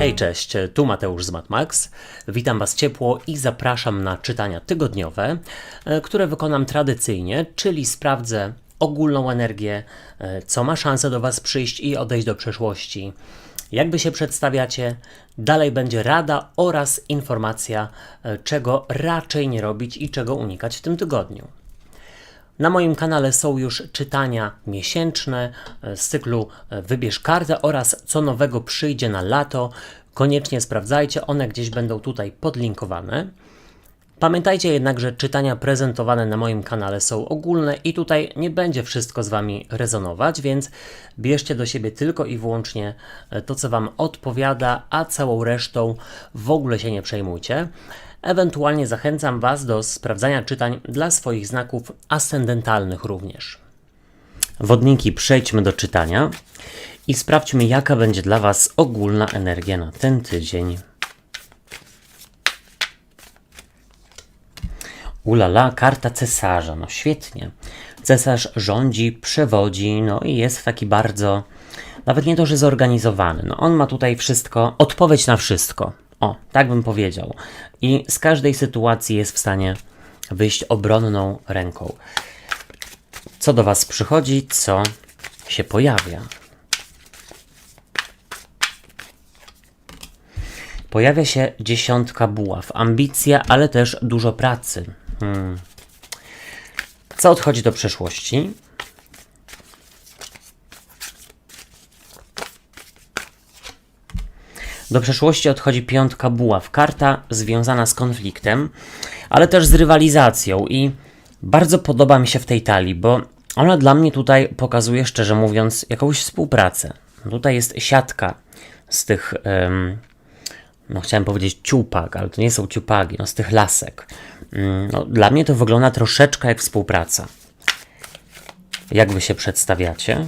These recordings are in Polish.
Hej, cześć, tu Mateusz z MatMax. Witam Was ciepło i zapraszam na czytania tygodniowe, które wykonam tradycyjnie, czyli sprawdzę ogólną energię, co ma szansę do Was przyjść i odejść do przeszłości. Jak Wy się przedstawiacie, dalej będzie rada oraz informacja, czego raczej nie robić i czego unikać w tym tygodniu. Na moim kanale są już czytania miesięczne z cyklu Wybierz kartę oraz co nowego przyjdzie na lato. Koniecznie sprawdzajcie, one gdzieś będą tutaj podlinkowane. Pamiętajcie jednak, że czytania prezentowane na moim kanale są ogólne i tutaj nie będzie wszystko z Wami rezonować, więc bierzcie do siebie tylko i wyłącznie to, co Wam odpowiada, a całą resztą w ogóle się nie przejmujcie. Ewentualnie zachęcam Was do sprawdzania czytań dla swoich znaków ascendentalnych również. Wodniki, przejdźmy do czytania i sprawdźmy, jaka będzie dla Was ogólna energia na ten tydzień. Ulala, karta cesarza, no świetnie. Cesarz rządzi, przewodzi, no i jest taki bardzo, nawet nie to, że zorganizowany. No on ma tutaj wszystko, odpowiedź na wszystko. O, tak bym powiedział. I z każdej sytuacji jest w stanie wyjść obronną ręką. Co do Was przychodzi, co się pojawia? Pojawia się 10 buław. Ambicja, ale też dużo pracy. Co odchodzi do przeszłości? Do przeszłości odchodzi 5 buław. Karta związana z konfliktem, ale też z rywalizacją i bardzo podoba mi się w tej talii, bo ona dla mnie tutaj pokazuje, szczerze mówiąc, jakąś współpracę. Tutaj jest siatka z tych, no chciałem powiedzieć ciupag, ale to nie są ciupagi, no z tych lasek. No, dla mnie to wygląda troszeczkę jak współpraca. Jak Wy się przedstawiacie?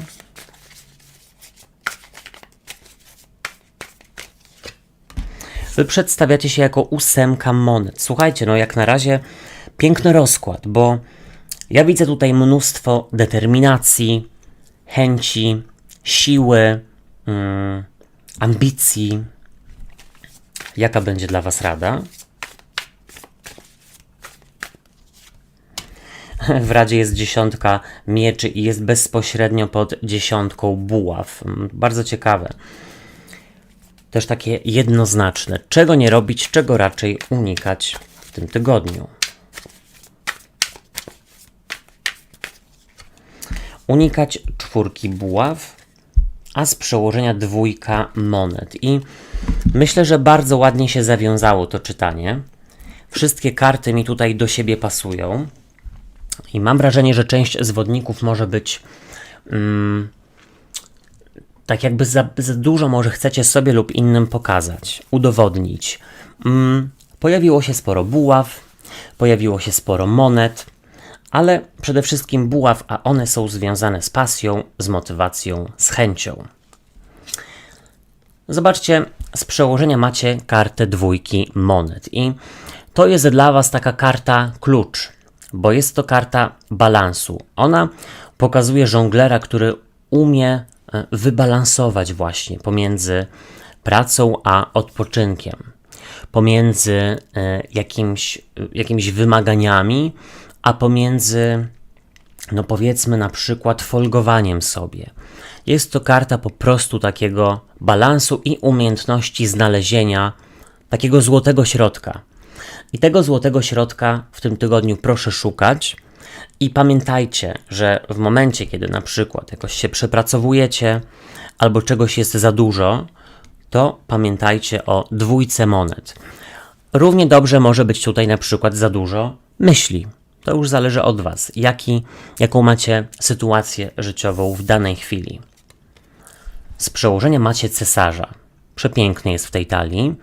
Wy przedstawiacie się jako 8 monet. Słuchajcie, no jak na razie piękny rozkład, bo ja widzę tutaj mnóstwo determinacji, chęci, siły, ambicji. Jaka będzie dla Was rada? W radzie jest 10 mieczy i jest bezpośrednio pod 10 buław. Bardzo ciekawe. Też takie jednoznaczne. Czego nie robić, czego raczej unikać w tym tygodniu. Unikać 4 buław, a z przełożenia 2 monet. I myślę, że bardzo ładnie się zawiązało to czytanie. Wszystkie karty mi tutaj do siebie pasują. I mam wrażenie, że część z wodników może być tak jakby za dużo może chcecie sobie lub innym pokazać, udowodnić. Pojawiło się sporo buław, pojawiło się sporo monet, ale przede wszystkim buław, a one są związane z pasją, z motywacją, z chęcią. Zobaczcie, z przełożenia macie kartę 2 monet i to jest dla Was taka karta klucz, bo jest to karta balansu. Ona pokazuje żonglera, który umie wybalansować właśnie pomiędzy pracą a odpoczynkiem, pomiędzy jakimiś wymaganiami, a pomiędzy, no powiedzmy na przykład folgowaniem sobie. Jest to karta po prostu takiego balansu i umiejętności znalezienia takiego złotego środka. I tego złotego środka w tym tygodniu proszę szukać. I pamiętajcie, że w momencie, kiedy na przykład jakoś się przepracowujecie albo czegoś jest za dużo, to pamiętajcie o 2 monet. Równie dobrze może być tutaj na przykład za dużo myśli. To już zależy od Was, jaką macie sytuację życiową w danej chwili. Z przełożenia macie cesarza. Przepiękny jest w tej talii,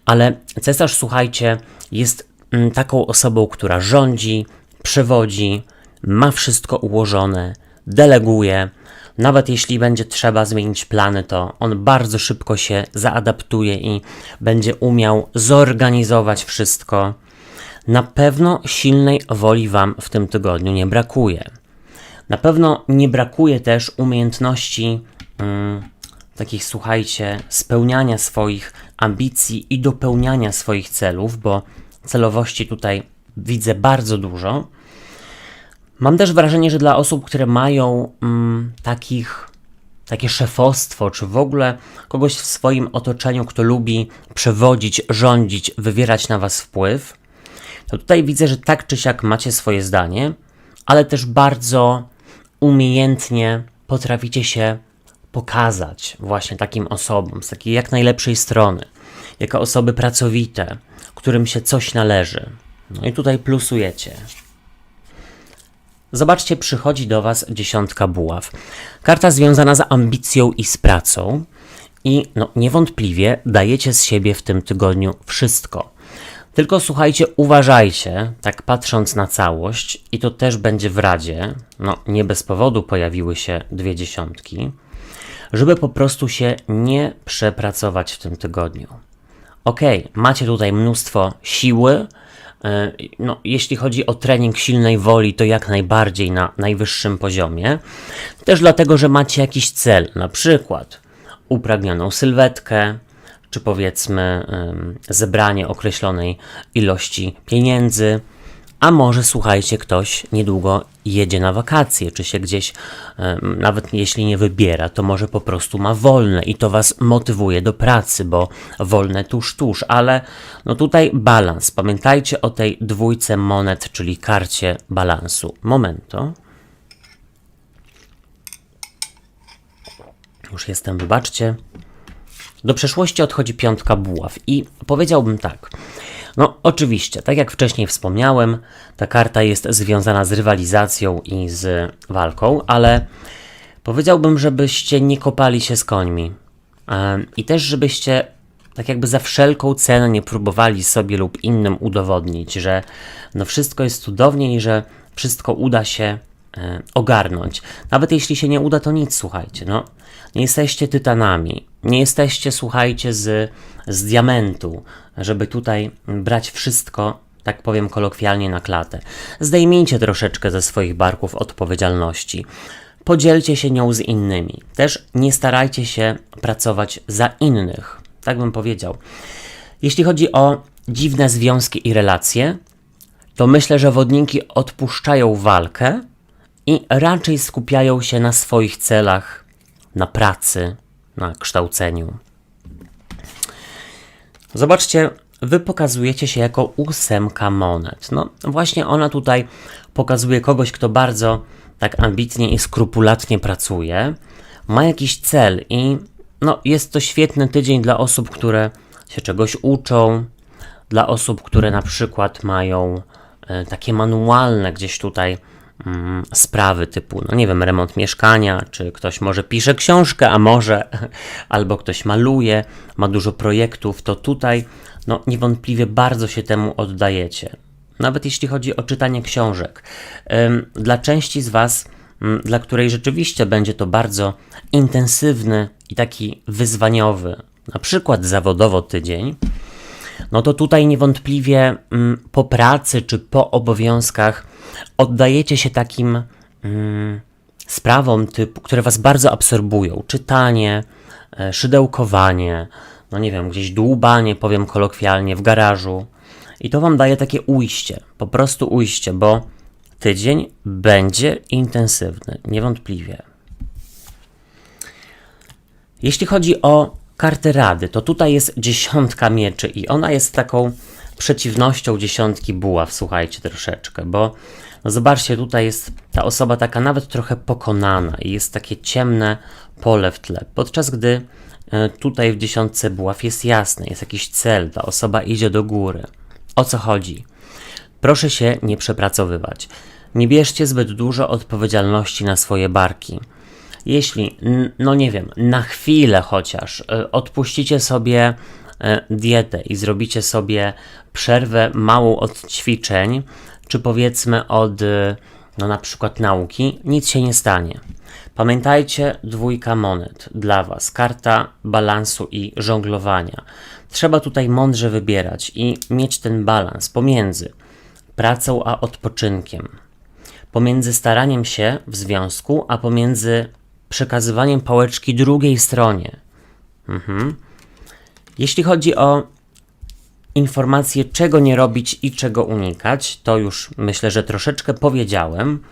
ale cesarz, słuchajcie, jest taką osobą, która rządzi, przewodzi, ma wszystko ułożone, deleguje. Nawet jeśli będzie trzeba zmienić plany, to on bardzo szybko się zaadaptuje i będzie umiał zorganizować wszystko. Na pewno silnej woli Wam w tym tygodniu nie brakuje. Na pewno nie brakuje też umiejętności takich, słuchajcie, spełniania swoich ambicji i dopełniania swoich celów, bo celowości tutaj widzę bardzo dużo. Mam też wrażenie, że dla osób, które mają takie szefostwo, czy w ogóle kogoś w swoim otoczeniu, kto lubi przewodzić, rządzić, wywierać na was wpływ, to tutaj widzę, że tak czy siak macie swoje zdanie, ale też bardzo umiejętnie potraficie się pokazać właśnie takim osobom, z takiej jak najlepszej strony, jako osoby pracowite, którym się coś należy. No i tutaj plusujecie. Zobaczcie, przychodzi do was 10 buław. Karta związana z ambicją i z pracą i niewątpliwie dajecie z siebie w tym tygodniu wszystko. Tylko słuchajcie, uważajcie, tak patrząc na całość, i to też będzie w radzie, nie bez powodu pojawiły się 2 dziesiątki, żeby po prostu się nie przepracować w tym tygodniu. Macie tutaj mnóstwo siły, jeśli chodzi o trening silnej woli, to jak najbardziej na najwyższym poziomie. Też dlatego, że macie jakiś cel, na przykład upragnioną sylwetkę, czy powiedzmy zebranie określonej ilości pieniędzy, a może słuchajcie, ktoś niedługo jedzie na wakacje, czy się gdzieś, nawet jeśli nie wybiera, to może po prostu ma wolne i to was motywuje do pracy, bo wolne tuż, ale tutaj balans. Pamiętajcie o tej 2 monet, czyli karcie balansu. Momento. Już jestem, wybaczcie. Do przeszłości odchodzi 5 buław i powiedziałbym tak. Oczywiście, tak jak wcześniej wspomniałem, ta karta jest związana z rywalizacją i z walką, ale powiedziałbym, żebyście nie kopali się z końmi i też żebyście tak jakby za wszelką cenę nie próbowali sobie lub innym udowodnić, że wszystko jest cudownie i że wszystko uda się ogarnąć. Nawet jeśli się nie uda, to nic, słuchajcie, nie jesteście tytanami, nie jesteście, słuchajcie, z diamentu, żeby tutaj brać wszystko, tak powiem kolokwialnie, na klatę. Zdejmijcie troszeczkę ze swoich barków odpowiedzialności. Podzielcie się nią z innymi. Też nie starajcie się pracować za innych, tak bym powiedział. Jeśli chodzi o dziwne związki i relacje, to myślę, że wodniki odpuszczają walkę i raczej skupiają się na swoich celach, na pracy, na kształceniu. Zobaczcie, wy pokazujecie się jako 8 monet. Właśnie ona tutaj pokazuje kogoś, kto bardzo tak ambitnie i skrupulatnie pracuje, ma jakiś cel i jest to świetny tydzień dla osób, które się czegoś uczą, dla osób, które na przykład mają takie manualne gdzieś tutaj sprawy typu, remont mieszkania, czy ktoś może pisze książkę, a może, albo ktoś maluje, ma dużo projektów, to tutaj niewątpliwie bardzo się temu oddajecie. Nawet jeśli chodzi o czytanie książek. Dla części z was, dla której rzeczywiście będzie to bardzo intensywny i taki wyzwaniowy, na przykład zawodowo tydzień, to tutaj niewątpliwie po pracy czy po obowiązkach oddajecie się takim sprawom typu, które was bardzo absorbują. Czytanie, szydełkowanie, gdzieś dłubanie, powiem kolokwialnie, w garażu. I to wam daje takie ujście, po prostu ujście, bo tydzień będzie intensywny, niewątpliwie. Jeśli chodzi o kartę rady, to tutaj jest 10 mieczy i ona jest taką przeciwnością 10 buław, słuchajcie, troszeczkę, bo zobaczcie, tutaj jest ta osoba taka nawet trochę pokonana i jest takie ciemne pole w tle, podczas gdy tutaj w 10 buław jest jasne, jest jakiś cel, ta osoba idzie do góry. O co chodzi? Proszę się nie przepracowywać. Nie bierzcie zbyt dużo odpowiedzialności na swoje barki. Jeśli, na chwilę chociaż odpuścicie sobie dietę i zrobicie sobie przerwę małą od ćwiczeń, czy powiedzmy od na przykład nauki, nic się nie stanie. Pamiętajcie, 2 monet dla was, karta balansu i żonglowania. Trzeba tutaj mądrze wybierać i mieć ten balans pomiędzy pracą a odpoczynkiem, pomiędzy staraniem się w związku, a pomiędzy przekazywaniem pałeczki drugiej stronie. Jeśli chodzi o informacje, czego nie robić i czego unikać, to już myślę, że troszeczkę powiedziałem,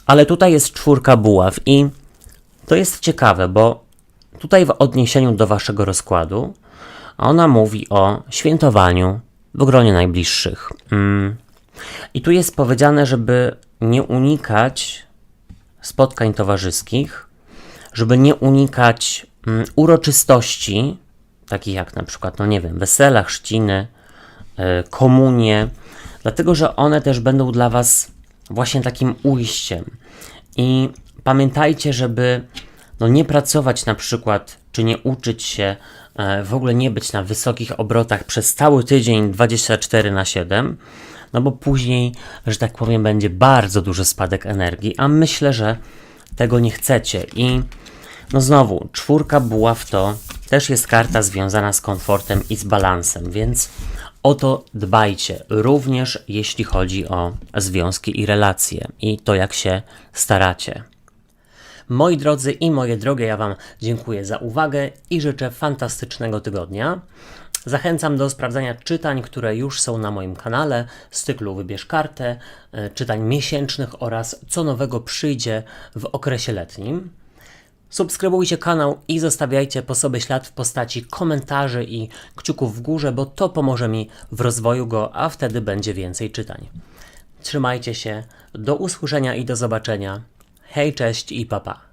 ale tutaj jest 4 buław i to jest ciekawe, bo tutaj w odniesieniu do waszego rozkładu ona mówi o świętowaniu w gronie najbliższych. I tu jest powiedziane, żeby nie unikać spotkań towarzyskich, żeby nie unikać uroczystości, takich jak na przykład, no nie wiem, wesela, chrzciny, komunie, dlatego że one też będą dla was właśnie takim ujściem. I pamiętajcie, żeby nie pracować na przykład, czy nie uczyć się, w ogóle nie być na wysokich obrotach przez cały tydzień 24/7, no bo później, że tak powiem, będzie bardzo duży spadek energii, a myślę, że tego nie chcecie. I no znowu, 4 buław to też jest karta związana z komfortem i z balansem, więc o to dbajcie, również jeśli chodzi o związki i relacje i to, jak się staracie. Moi drodzy i moje drogie, ja wam dziękuję za uwagę i życzę fantastycznego tygodnia. Zachęcam do sprawdzania czytań, które już są na moim kanale z cyklu Wybierz kartę, czytań miesięcznych oraz co nowego przyjdzie w okresie letnim. Subskrybujcie kanał i zostawiajcie po sobie ślad w postaci komentarzy i kciuków w górze, bo to pomoże mi w rozwoju go, a wtedy będzie więcej czytań. Trzymajcie się, do usłyszenia i do zobaczenia. Hej, cześć i pa pa.